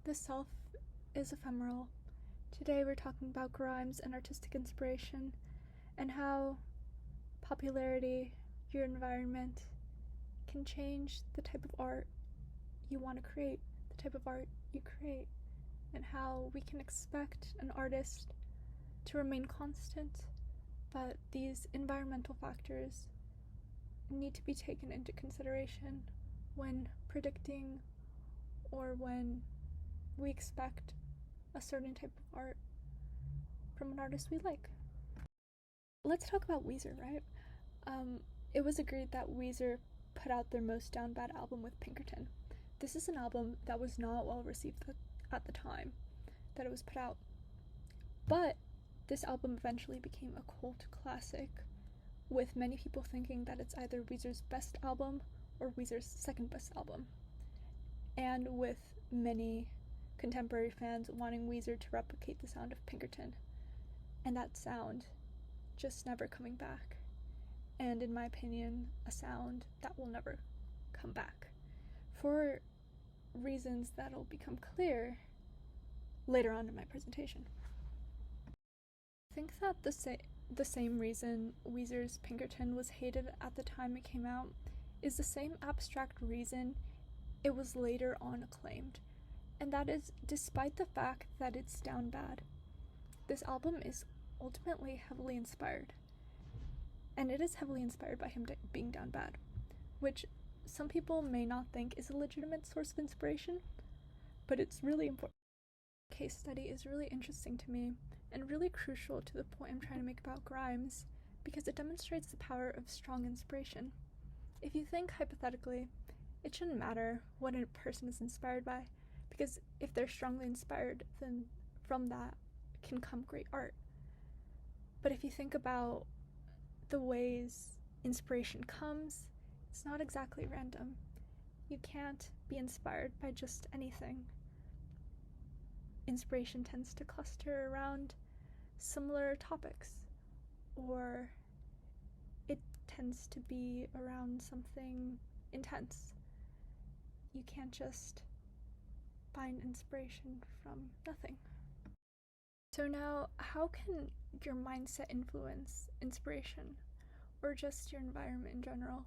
The self is ephemeral. Today we're talking about Grimes and artistic inspiration and how popularity, your environment, can change the type of art you want to create, the type of art you create, and how we can expect an artist to remain constant, but these environmental factors need to be taken into consideration when predicting or when we expect a certain type of art from an artist we like. Let's talk about Weezer, right? It was agreed that Weezer put out their most down bad album with Pinkerton. This is an album that was not well received at the time that it was put out, but this album eventually became a cult classic, with many people thinking that it's either Weezer's best album or Weezer's second best album, and with many contemporary fans wanting Weezer to replicate the sound of Pinkerton, and that sound just never coming back, and in my opinion, a sound that will never come back, for reasons that'll become clear later on in my presentation. I think that the same reason Weezer's Pinkerton was hated at the time it came out is the same abstract reason it was later on acclaimed, and that is despite the fact that it's down bad. This album is ultimately heavily inspired, and it is heavily inspired by him being down bad, which some people may not think is a legitimate source of inspiration, but it's really important. The case study is really interesting to me and really crucial to the point I'm trying to make about Grimes, because it demonstrates the power of strong inspiration. If you think hypothetically, it shouldn't matter what a person is inspired by, because if they're strongly inspired, then from that can come great art. But if you think about the ways inspiration comes, it's not exactly random. You can't be inspired by just anything. Inspiration tends to cluster around similar topics, or it tends to be around something intense. You can't just find inspiration from nothing. So now, how can your mindset influence inspiration, or just your environment in general?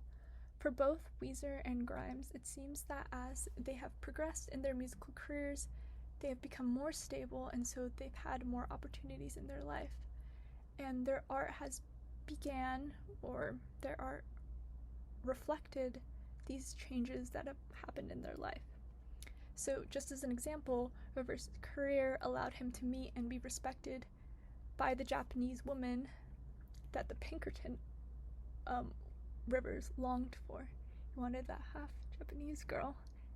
For both Weezer and Grimes, it seems that as they have progressed in their musical careers, they have become more stable, and so they've had more opportunities in their life, and their art has their art reflected these changes that have happened in their life. So just as an example, Rivers' career allowed him to meet and be respected by the Japanese woman that the Pinkerton Rivers longed for. He wanted that half Japanese girl,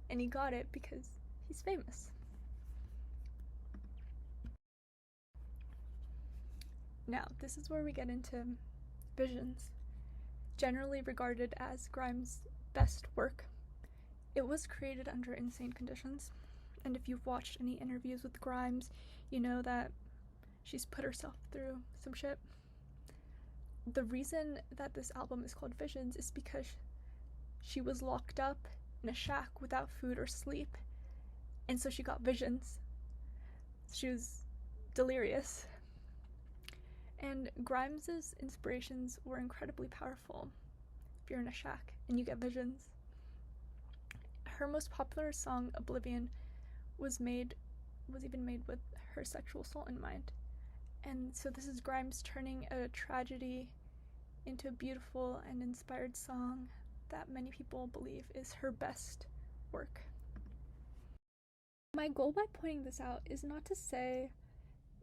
and he got it because he's famous. Now, this is where we get into Visions, generally regarded as Grimes' best work. It was created under insane conditions, and if you've watched any interviews with Grimes, you know that she's put herself through some shit. The reason that this album is called Visions is because she was locked up in a shack without food or sleep, and so she got visions. She was delirious. And Grimes' inspirations were incredibly powerful. If you're in a shack and you get visions. Her most popular song, Oblivion, was even made with her sexual assault in mind. And so this is Grimes turning a tragedy into a beautiful and inspired song that many people believe is her best work. My goal by pointing this out is not to say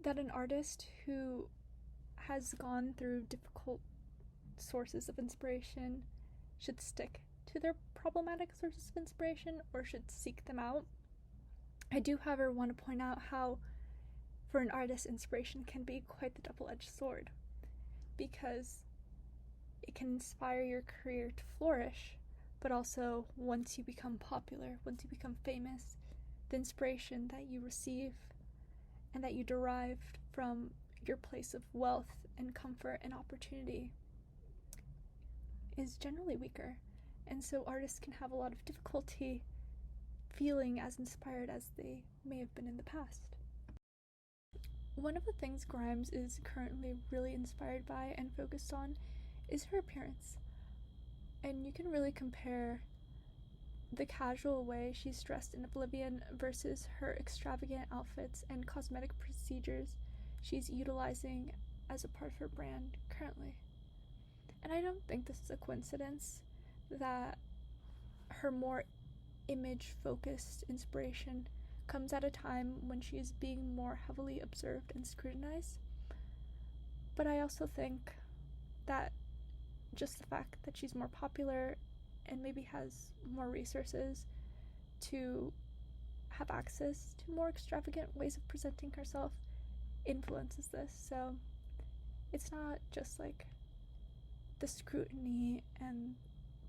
that an artist who has gone through difficult sources of inspiration should stick to their problematic sources of inspiration or should seek them out. I do, however, want to point out how, for an artist, inspiration can be quite the double-edged sword, because it can inspire your career to flourish, but also once you become popular, once you become famous, the inspiration that you receive and that you derive from your place of wealth and comfort and opportunity is generally weaker, and so artists can have a lot of difficulty feeling as inspired as they may have been in the past. One of the things Grimes is currently really inspired by and focused on is her appearance. And you can really compare the casual way she's dressed in Oblivion versus her extravagant outfits and cosmetic procedures she's utilizing as a part of her brand currently. And I don't think this is a coincidence that her more image-focused inspiration comes at a time when she is being more heavily observed and scrutinized. But I also think that just the fact that she's more popular and maybe has more resources to have access to more extravagant ways of presenting herself influences this. So it's not just like the scrutiny and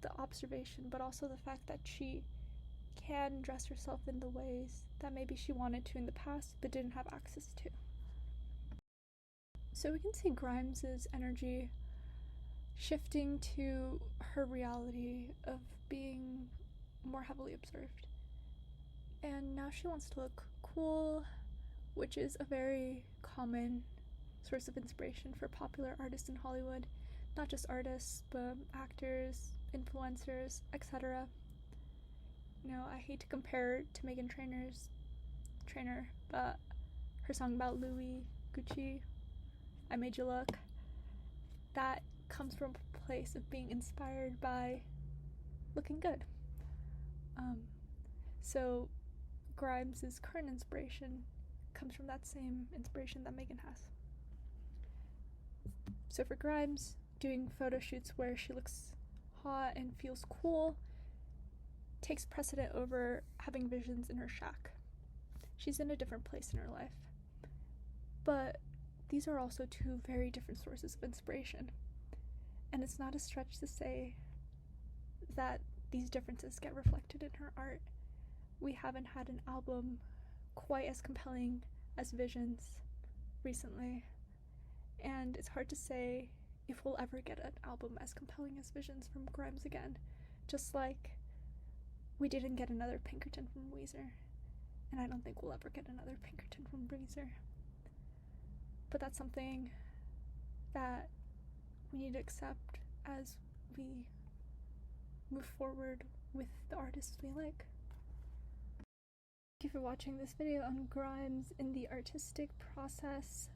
the observation, but also the fact that she can dress herself in the ways that maybe she wanted to in the past but didn't have access to. So we can see Grimes's energy shifting to her reality of being more heavily observed. And now she wants to look cool, which is a very common source of inspiration for popular artists in Hollywood. Not just artists, but actors, influencers, etc. You know, I hate to compare to Meghan Trainor, but her song about Louis Gucci, I Made You Look, that comes from a place of being inspired by looking good. So Grimes' current inspiration comes from that same inspiration that Meghan has. So for Grimes, doing photo shoots where she looks hot and feels cool takes precedent over having visions in her shack. She's in a different place in her life. But these are also two very different sources of inspiration. And it's not a stretch to say that these differences get reflected in her art. We haven't had an album quite as compelling as Visions recently. And it's hard to say if we'll ever get an album as compelling as Visions from Grimes again. Just like we didn't get another Pinkerton from Weezer. And I don't think we'll ever get another Pinkerton from Weezer. But that's something that we need to accept as we move forward with the artists we like. Thank you for watching this video on Grimes in the artistic process.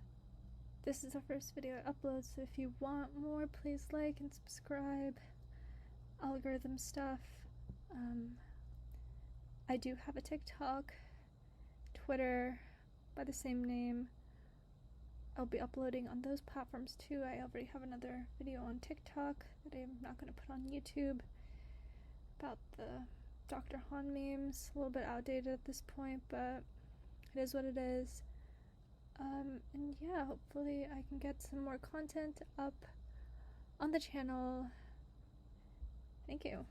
This is the first video I upload, so if you want more, please like and subscribe. Algorithm stuff. I do have a TikTok, Twitter by the same name. I'll be uploading on those platforms too. I already have another video on TikTok that I'm not going to put on YouTube about the Dr. Han memes. A little bit outdated at this point, but it is what it is. And yeah, hopefully I can get some more content up on the channel. Thank you.